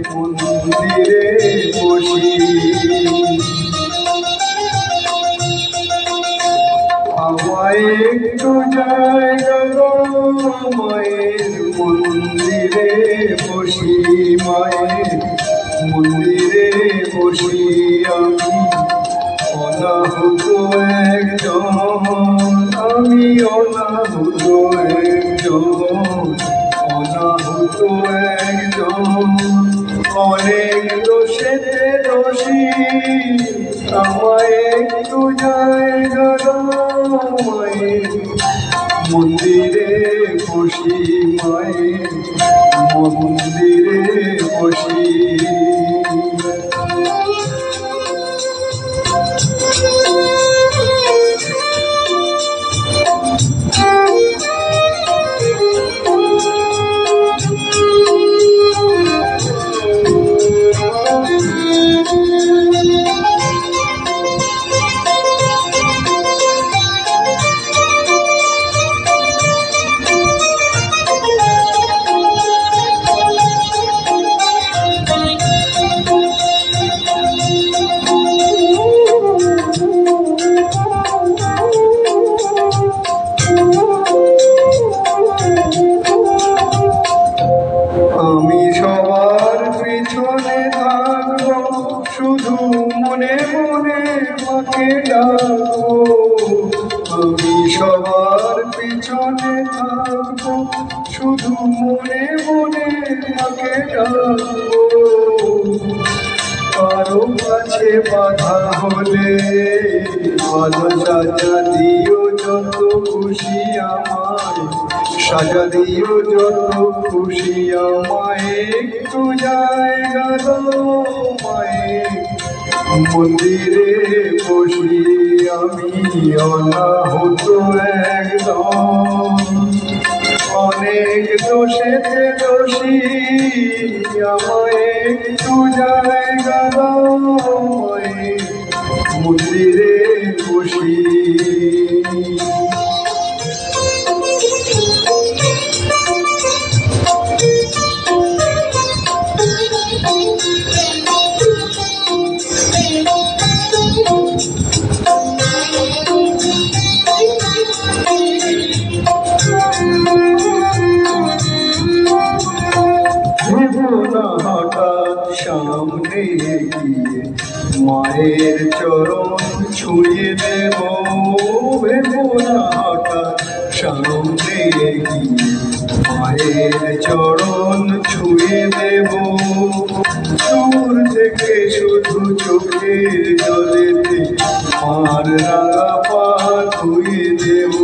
মন্দিরে বসি আমায় একটু জায়গা মায়ের মন্দিরে বসি মায়ের মন্দিরে বসি আমি অনাহুত একজন আমি অনাহুত একজন অনাহুত একজন অনেক দোষেতে দোষী আমায় একটু জায়গা মায়ের মন্দিরে বসি মায়ের মন্দিরে বসি আমি সবার পিছনে থাকবো শুধু মনে মনে মাকে ডাকবো আমি সবার পিছনে থাকবো শুধু মনে মনে মাকে ডাকবো কারো কাছে বাধা হলে ভালো সাজা দিও যত খুশি আমায় সাজা দিও যত খুশি আমায় একটু জায়গা দাও মায়ের মন্দিরে বসি আমি অনাহুত একদম অনেক দোষেতে দোষী আমায় একটু জায়গা দাও মায়ের মন্দিরে বসি হঠাৎ সামনে গিয়ে মায়ের চরণ ছুঁয়ে দেব ভেবো না হঠাৎ সামনে গিয়ে মায়ের চরণ ছুঁয়ে দেব দূর থেকে শুধু চোখের জলেতে মার রাঙা পা ধুয়ে দেব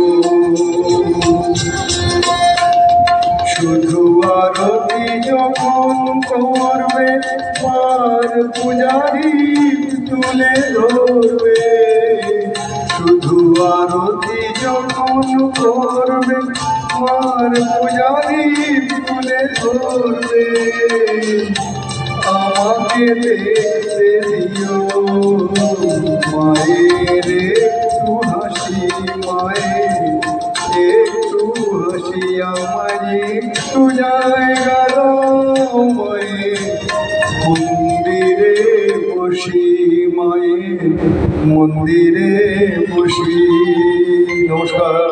শুধু আরতি যখন করবে মার পূজারি তুলে ধরবে শুধু আরতি যখন করবে মার পূজারি তুলে ধরবে আমাকে দেখতে দিও মায়ের একটু হাসি মায়ের একটু হাসি আমার একটু জায়গা দাও মায়ের মন্দিরে বসি মায়ের মন্দিরে বসি নমস্কার।